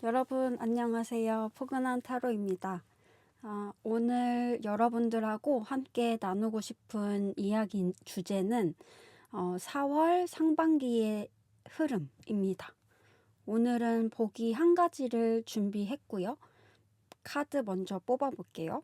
여러분 안녕하세요. 포근한 타로입니다. 오늘 여러분들하고 함께 나누고 싶은 이야기 주제는 4월 상반기의 흐름입니다. 오늘은 보기 한 가지를 준비했고요. 카드 먼저 뽑아볼게요.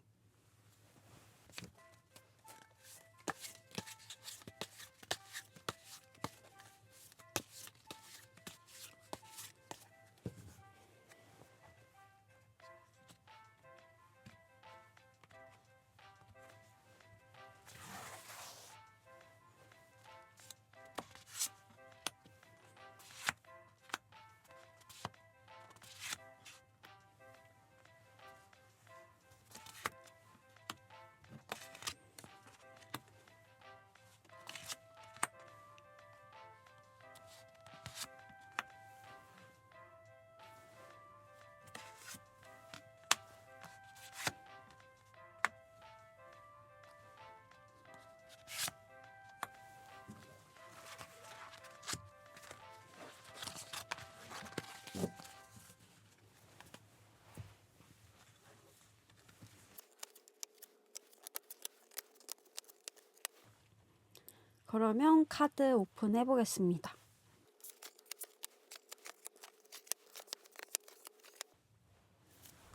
그러면 카드 오픈해 보겠습니다.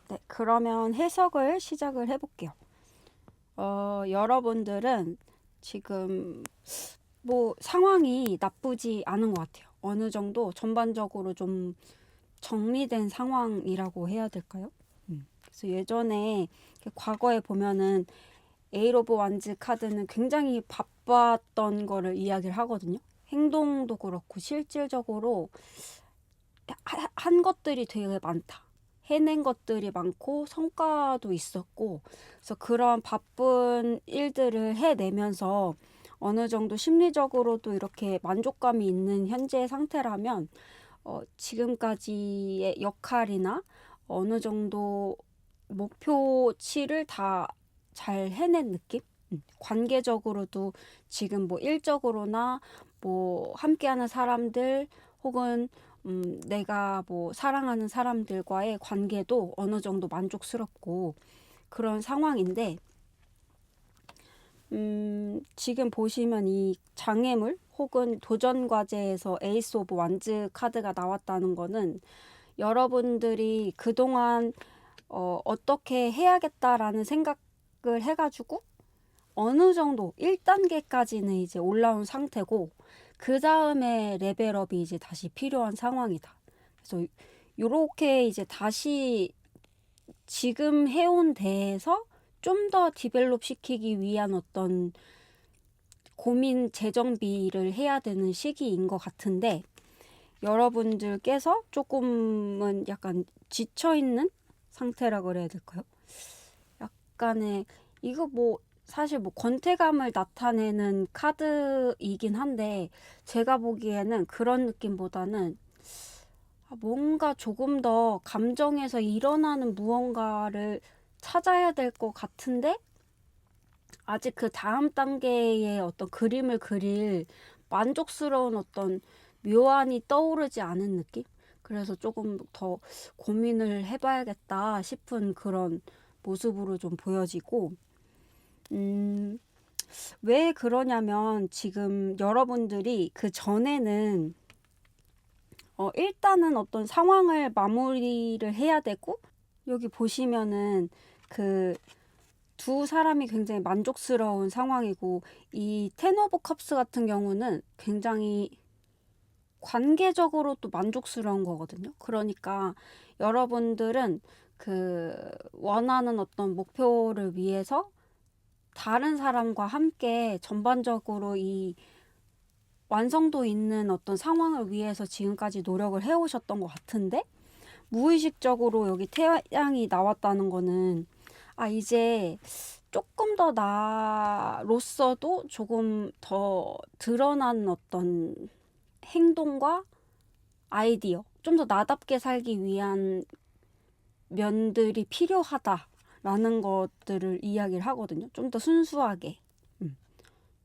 네, 그러면 해석을 시작을 해볼게요. 여러분들은 지금 뭐 상황이 나쁘지 않은 것 같아요. 어느 정도 전반적으로 좀 정리된 상황이라고 해야 될까요? 그래서 예전에 과거에 보면은 에이트 오브 완즈 카드는 굉장히 바빴던 거를 이야기를 하거든요. 행동도 그렇고 실질적으로 한 것들이 되게 많다. 해낸 것들이 많고 성과도 있었고, 그래서 그런 바쁜 일들을 해내면서 어느 정도 심리적으로도 이렇게 만족감이 있는 현재 상태라면 지금까지의 역할이나 어느 정도 목표치를 다 잘 해낸 느낌? 관계적으로도 지금 뭐 일적으로나 뭐 함께하는 사람들 혹은 내가 뭐 사랑하는 사람들과의 관계도 어느 정도 만족스럽고 그런 상황인데, 지금 보시면 이 장애물 혹은 도전 과제에서 에이스 오브 완즈 카드가 나왔다는 거는 여러분들이 그동안 어떻게 해야겠다라는 생각을 해가지고 어느 정도 1단계까지는 이제 올라온 상태고, 그 다음에 레벨업이 이제 다시 필요한 상황이다. 그래서 요렇게 이제 다시 지금 해온 데에서 좀 더 디벨롭 시키기 위한 어떤 고민 재정비를 해야 되는 시기인 것 같은데, 여러분들께서 조금은 약간 지쳐있는 상태라 그래야 될까요? 약간의, 이거 뭐 사실 뭐 권태감을 나타내는 카드이긴 한데, 제가 보기에는 그런 느낌보다는 뭔가 조금 더 감정에서 일어나는 무언가를 찾아야 될 것 같은데, 아직 그 다음 단계의 어떤 그림을 그릴 만족스러운 어떤 묘안이 떠오르지 않은 느낌? 그래서 조금 더 고민을 해봐야겠다 싶은 그런 모습으로 좀 보여지고, 왜 그러냐면 지금 여러분들이 그 전에는 일단은 어떤 상황을 마무리를 해야 되고, 여기 보시면은 그 두 사람이 굉장히 만족스러운 상황이고, 이 텐 오브 컵스 같은 경우는 굉장히 관계적으로 또 만족스러운 거거든요. 그러니까 여러분들은 그 원하는 어떤 목표를 위해서 다른 사람과 함께 전반적으로 이 완성도 있는 어떤 상황을 위해서 지금까지 노력을 해오셨던 것 같은데, 무의식적으로 여기 태양이 나왔다는 거는 이제 조금 더 나로서도 조금 더 드러난 어떤 행동과 아이디어, 좀 더 나답게 살기 위한 면들이 필요하다라는 것들을 이야기를 하거든요. 좀 더 순수하게,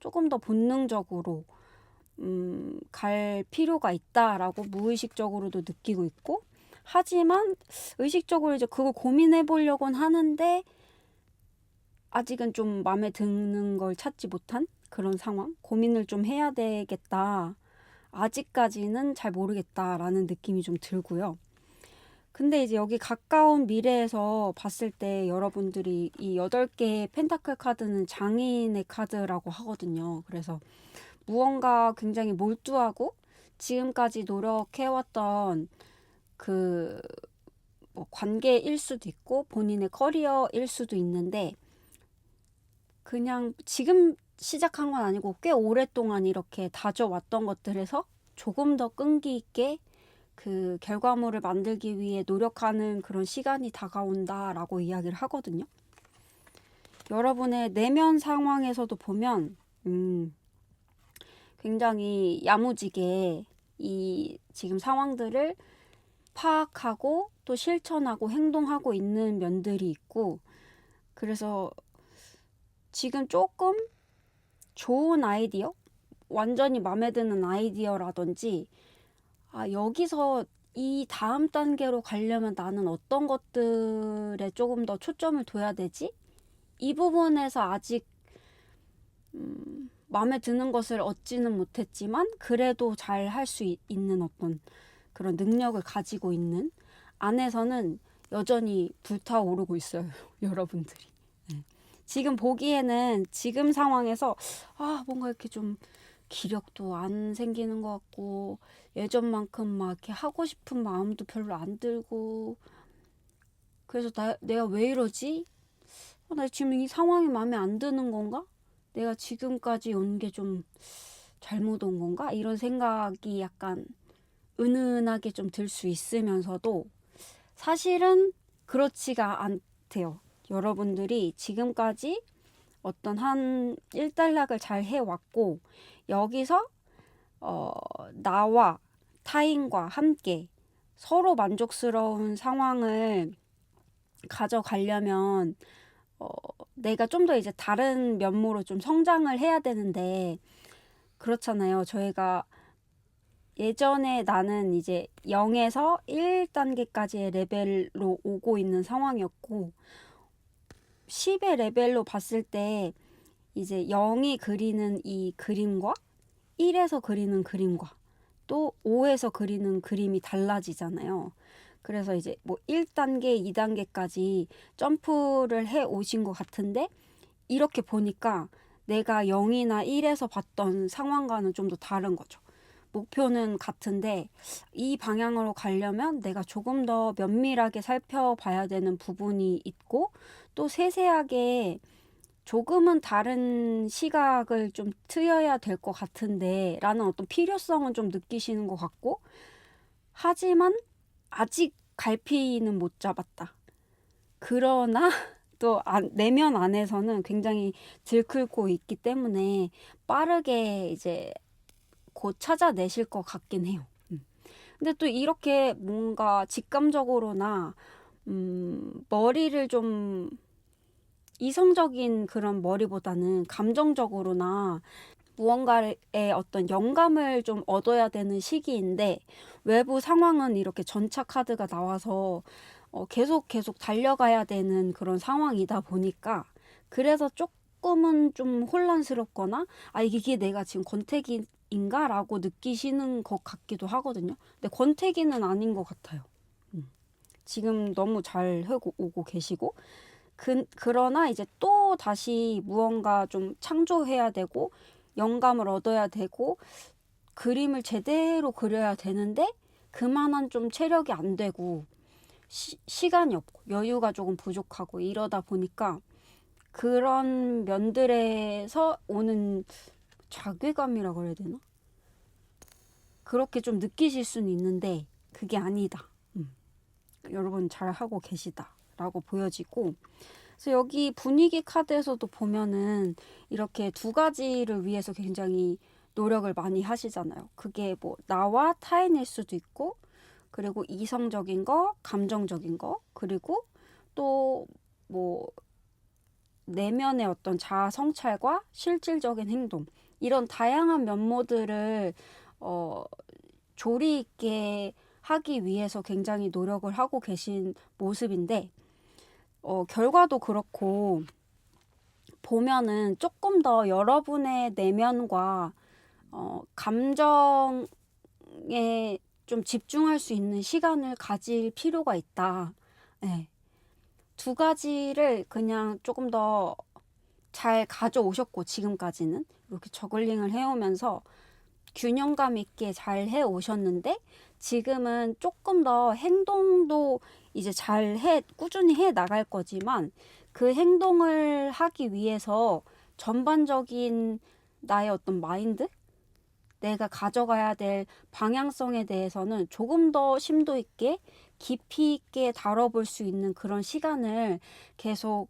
조금 더 본능적으로 갈 필요가 있다라고 무의식적으로도 느끼고 있고, 하지만 의식적으로 이제 그걸 고민해 보려고는 하는데 아직은 좀 마음에 드는 걸 찾지 못한 그런 상황? 고민을 좀 해야 되겠다. 아직까지는 잘 모르겠다라는 느낌이 좀 들고요. 근데 이제 여기 가까운 미래에서 봤을 때 여러분들이 이 8개의 펜타클 카드는 장인의 카드라고 하거든요. 그래서 무언가 굉장히 몰두하고 지금까지 노력해왔던 그 뭐 관계일 수도 있고 본인의 커리어일 수도 있는데 그냥 지금 시작한 건 아니고 꽤 오랫동안 이렇게 다져왔던 것들에서 조금 더 끈기 있게 그 결과물을 만들기 위해 노력하는 그런 시간이 다가온다라고 이야기를 하거든요. 여러분의 내면 상황에서도 보면 굉장히 야무지게 이 지금 상황들을 파악하고 또 실천하고 행동하고 있는 면들이 있고 그래서 지금 조금 좋은 아이디어, 완전히 마음에 드는 아이디어라든지 여기서 이 다음 단계로 가려면 나는 어떤 것들에 조금 더 초점을 둬야 되지? 이 부분에서 아직 마음에 드는 것을 얻지는 못했지만 그래도 잘 할 수 있는 어떤 그런 능력을 가지고 있는 안에서는 여전히 불타오르고 있어요. 여러분들이. 네. 지금 보기에는 지금 상황에서 뭔가 이렇게 좀 기력도 안 생기는 것 같고 예전만큼 막 이렇게 하고 싶은 마음도 별로 안 들고 그래서 내가 왜 이러지? 나 지금 이 상황이 마음에 안 드는 건가? 내가 지금까지 온 게 좀 잘못 온 건가? 이런 생각이 약간 은은하게 좀 들 수 있으면서도 사실은 그렇지가 않대요. 여러분들이 지금까지 어떤 한 일단락을 잘 해왔고 여기서 나와 타인과 함께 서로 만족스러운 상황을 가져가려면 내가 좀 더 이제 다른 면모로 좀 성장을 해야 되는데 그렇잖아요. 저희가 예전에 나는 이제 0에서 1단계까지의 레벨로 오고 있는 상황이었고 10의 레벨로 봤을 때 이제 0이 그리는 이 그림과 1에서 그리는 그림과 또 5에서 그리는 그림이 달라지잖아요. 그래서 이제 뭐 1단계, 2단계까지 점프를 해 오신 것 같은데 이렇게 보니까 내가 0이나 1에서 봤던 상황과는 좀 더 다른 거죠. 목표는 같은데 이 방향으로 가려면 내가 조금 더 면밀하게 살펴봐야 되는 부분이 있고 또 세세하게 조금은 다른 시각을 좀 트여야 될 것 같은데 라는 어떤 필요성은 좀 느끼시는 것 같고 하지만 아직 갈피는 못 잡았다. 그러나 또 내면 안에서는 굉장히 들끓고 있기 때문에 빠르게 이제 곧 찾아내실 것 같긴 해요. 근데 또 이렇게 뭔가 직감적으로나 머리를 좀 이성적인 그런 머리보다는 감정적으로나 무언가의 어떤 영감을 좀 얻어야 되는 시기인데 외부 상황은 이렇게 전차 카드가 나와서 계속 달려가야 되는 그런 상황이다 보니까 그래서 조금은 좀 혼란스럽거나 이게 내가 지금 권태기인가? 라고 느끼시는 것 같기도 하거든요. 근데 권태기는 아닌 것 같아요. 지금 너무 잘 오고 계시고 그러나 이제 또 다시 무언가 좀 창조해야 되고 영감을 얻어야 되고 그림을 제대로 그려야 되는데 그만한 좀 체력이 안 되고 시간이 없고 여유가 조금 부족하고 이러다 보니까 그런 면들에서 오는 자괴감이라고 해야 되나? 그렇게 좀 느끼실 수는 있는데 그게 아니다. 여러분 잘하고 계시다 라고 보여지고 그래서 여기 분위기 카드에서도 보면은 이렇게 두 가지를 위해서 굉장히 노력을 많이 하시잖아요. 그게 뭐 나와 타인일 수도 있고 그리고 이성적인 거, 감정적인 거, 그리고 또 뭐 내면의 어떤 자아 성찰과 실질적인 행동 이런 다양한 면모들을 조리 있게 하기 위해서 굉장히 노력을 하고 계신 모습인데, 결과도 그렇고, 보면은 조금 더 여러분의 내면과 감정에 좀 집중할 수 있는 시간을 가질 필요가 있다. 네. 두 가지를 그냥 조금 더 잘 가져오셨고, 지금까지는 이렇게 저글링을 해오면서 균형감 있게 잘 해오셨는데, 지금은 조금 더 행동도 이제 꾸준히 해 나갈 거지만, 그 행동을 하기 위해서 전반적인 나의 어떤 마인드? 내가 가져가야 될 방향성에 대해서는 조금 더 심도 있게 깊이 있게 다뤄볼 수 있는 그런 시간을 계속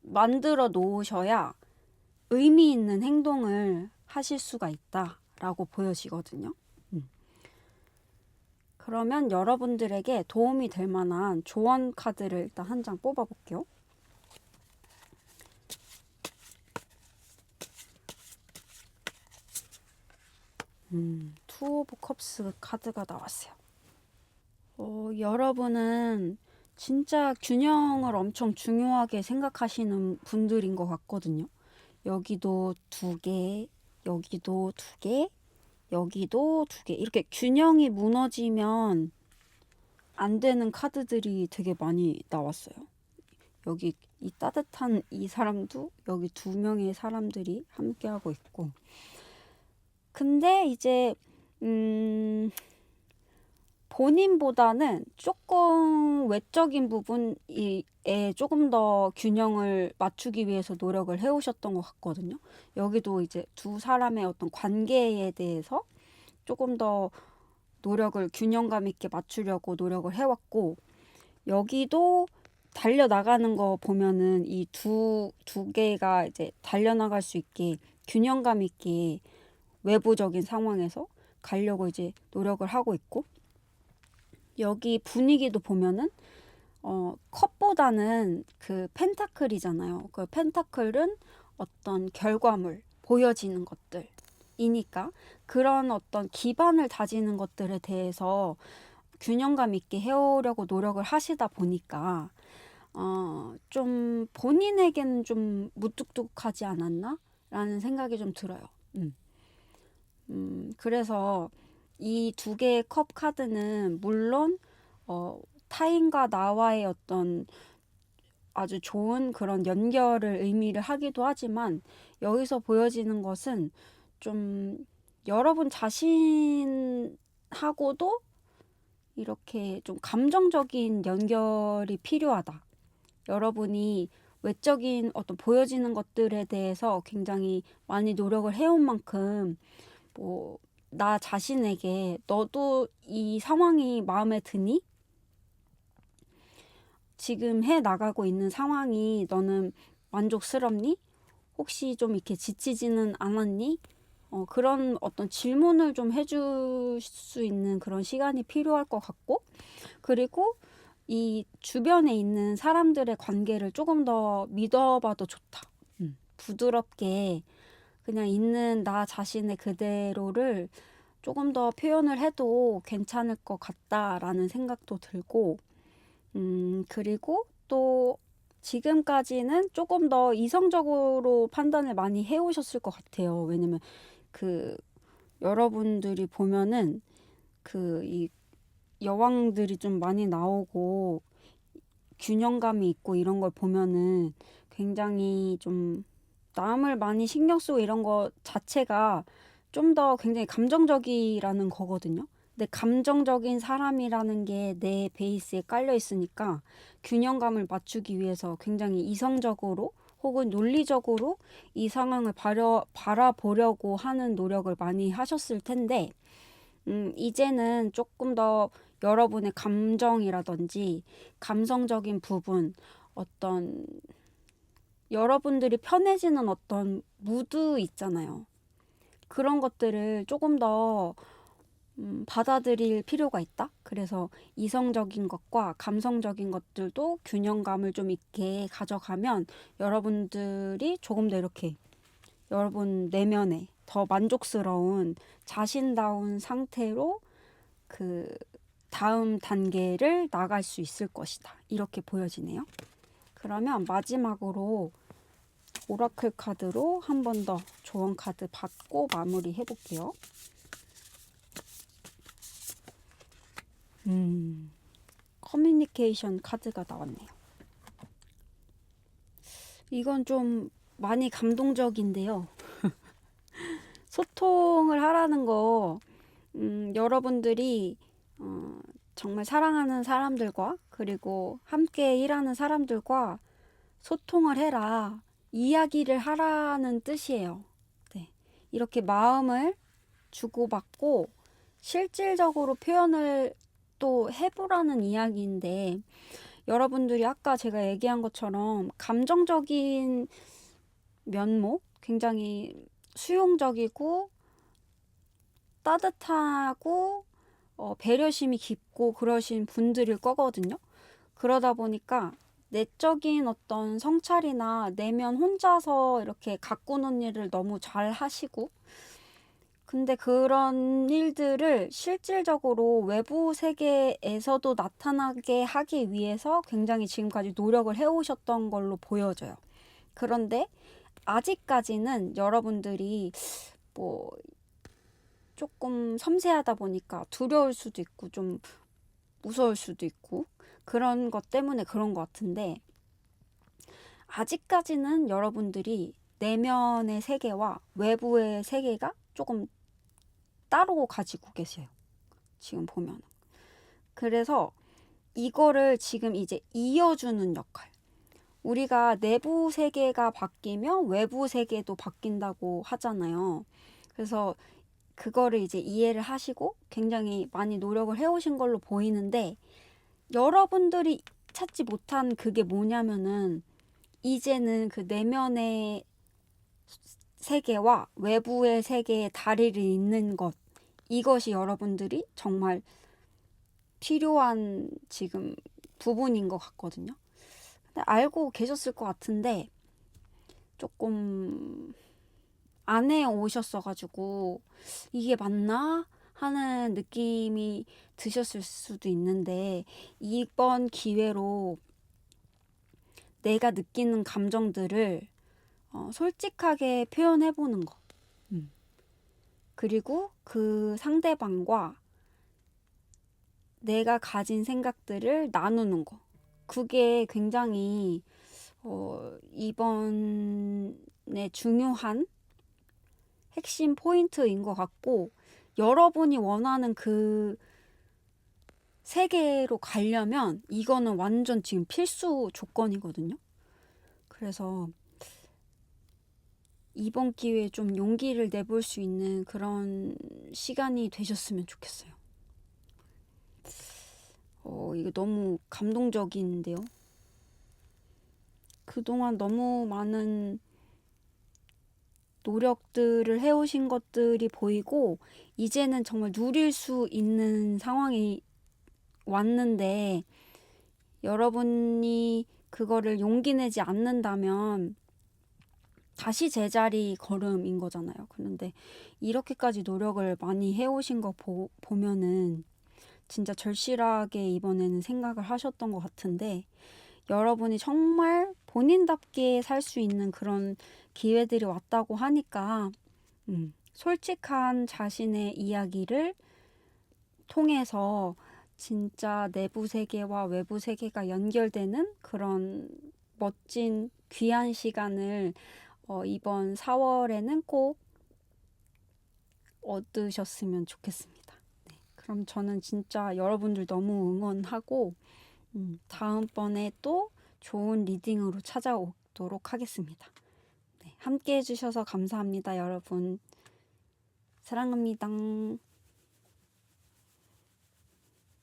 만들어 놓으셔야 의미 있는 행동을 하실 수가 있다라고 보여지거든요. 그러면 여러분들에게 도움이 될 만한 조언 카드를 일단 한 장 뽑아볼게요. 투 오브 컵스 카드가 나왔어요. 여러분은 진짜 균형을 엄청 중요하게 생각하시는 분들인 것 같거든요. 여기도 2개, 여기도 2개, 여기도 2개. 이렇게 균형이 무너지면 안 되는 카드들이 되게 많이 나왔어요. 여기 이 따뜻한 이 사람도 여기 2명의 사람들이 함께하고 있고. 근데 이제 본인보다는 조금 외적인 부분에 조금 더 균형을 맞추기 위해서 노력을 해오셨던 것 같거든요. 여기도 이제 두 사람의 어떤 관계에 대해서 조금 더 균형감 있게 맞추려고 노력을 해왔고, 여기도 달려나가는 거 보면은 이 두 개가 이제 달려나갈 수 있게 균형감 있게 외부적인 상황에서 가려고 이제 노력을 하고 있고, 여기 분위기도 보면은 컵보다는 그 펜타클이잖아요. 그 펜타클은 어떤 결과물, 보여지는 것들이니까 그런 어떤 기반을 다지는 것들에 대해서 균형감 있게 해오려고 노력을 하시다 보니까 좀 본인에게는 좀 무뚝뚝하지 않았나? 라는 생각이 좀 들어요. 그래서 이 2개의 컵 카드는 물론 타인과 나와의 어떤 아주 좋은 그런 연결을 의미를 하기도 하지만, 여기서 보여지는 것은 좀 여러분 자신하고도 이렇게 좀 감정적인 연결이 필요하다. 여러분이 외적인 어떤 보여지는 것들에 대해서 굉장히 많이 노력을 해온 만큼 나 자신에게 너도 이 상황이 마음에 드니? 지금 해 나가고 있는 상황이 너는 만족스럽니? 혹시 좀 이렇게 지치지는 않았니? 그런 어떤 질문을 좀 해줄 수 있는 그런 시간이 필요할 것 같고, 그리고 이 주변에 있는 사람들의 관계를 조금 더 믿어봐도 좋다. 부드럽게 그냥 있는 나 자신의 그대로를 조금 더 표현을 해도 괜찮을 것 같다라는 생각도 들고, 그리고 또 지금까지는 조금 더 이성적으로 판단을 많이 해오셨을 것 같아요. 왜냐면 여러분들이 보면은 이 여왕들이 좀 많이 나오고 균형감이 있고 이런 걸 보면은 굉장히 좀 남을 많이 신경 쓰고 이런 거 자체가 좀 더 굉장히 감정적이라는 거거든요. 근데 감정적인 사람이라는 게 내 베이스에 깔려 있으니까 균형감을 맞추기 위해서 굉장히 이성적으로 혹은 논리적으로 이 상황을 바라보려고 하는 노력을 많이 하셨을 텐데, 이제는 조금 더 여러분의 감정이라든지 감성적인 부분, 어떤 여러분들이 편해지는 어떤 무드 있잖아요. 그런 것들을 조금 더 받아들일 필요가 있다. 그래서 이성적인 것과 감성적인 것들도 균형감을 좀 있게 가져가면 여러분들이 조금 더 이렇게 여러분 내면에 더 만족스러운 자신다운 상태로 다음 단계를 나갈 수 있을 것이다. 이렇게 보여지네요. 그러면 마지막으로 오라클 카드로 한 번 더 조언 카드 받고 마무리 해볼게요. 커뮤니케이션 카드가 나왔네요. 이건 좀 많이 감동적인데요. 소통을 하라는 거, 여러분들이 정말 사랑하는 사람들과 그리고 함께 일하는 사람들과 소통을 해라. 이야기를 하라는 뜻이에요. 네. 이렇게 마음을 주고받고 실질적으로 표현을 또 해보라는 이야기인데, 여러분들이 아까 제가 얘기한 것처럼 감정적인 면목, 굉장히 수용적이고 따뜻하고 배려심이 깊고 그러신 분들일 거거든요. 그러다 보니까 내적인 어떤 성찰이나 내면 혼자서 이렇게 가꾸는 일을 너무 잘 하시고, 근데 그런 일들을 실질적으로 외부 세계에서도 나타나게 하기 위해서 굉장히 지금까지 노력을 해오셨던 걸로 보여져요. 그런데 아직까지는 여러분들이 뭐 조금 섬세하다 보니까 두려울 수도 있고 좀 무서울 수도 있고 그런 것 때문에 그런 것 같은데, 아직까지는 여러분들이 내면의 세계와 외부의 세계가 조금 따로 가지고 계세요. 지금 보면. 그래서 이거를 지금 이제 이어주는 역할. 우리가 내부 세계가 바뀌면 외부 세계도 바뀐다고 하잖아요. 그래서 그거를 이제 이해를 하시고 굉장히 많이 노력을 해오신 걸로 보이는데, 여러분들이 찾지 못한 그게 뭐냐면은 이제는 그 내면의 세계와 외부의 세계의 다리를 잇는 것, 이것이 여러분들이 정말 필요한 지금 부분인 것 같거든요. 근데 알고 계셨을 것 같은데 조금 안 해오셨어가지고 이게 맞나 하는 느낌이 드셨을 수도 있는데, 이번 기회로 내가 느끼는 감정들을 솔직하게 표현해보는 거. 그리고 그 상대방과 내가 가진 생각들을 나누는 거. 그게 굉장히 이번에 중요한 핵심 포인트인 것 같고, 여러분이 원하는 그 세계로 가려면 이거는 완전 지금 필수 조건이거든요. 그래서 이번 기회에 좀 용기를 내볼 수 있는 그런 시간이 되셨으면 좋겠어요. 이거 너무 감동적인데요. 그동안 너무 많은 노력들을 해오신 것들이 보이고, 이제는 정말 누릴 수 있는 상황이 왔는데, 여러분이 그거를 용기 내지 않는다면 다시 제자리 걸음인 거잖아요. 그런데 이렇게까지 노력을 많이 해오신 거 보면은 진짜 절실하게 이번에는 생각을 하셨던 것 같은데, 여러분이 정말 본인답게 살 수 있는 그런 기회들이 왔다고 하니까 솔직한 자신의 이야기를 통해서 진짜 내부 세계와 외부 세계가 연결되는 그런 멋진 귀한 시간을 이번 4월에는 꼭 얻으셨으면 좋겠습니다. 네, 그럼 저는 진짜 여러분들 너무 응원하고 다음번에 또 좋은 리딩으로 찾아오도록 하겠습니다. 네, 함께 해주셔서 감사합니다, 여러분. 사랑합니다.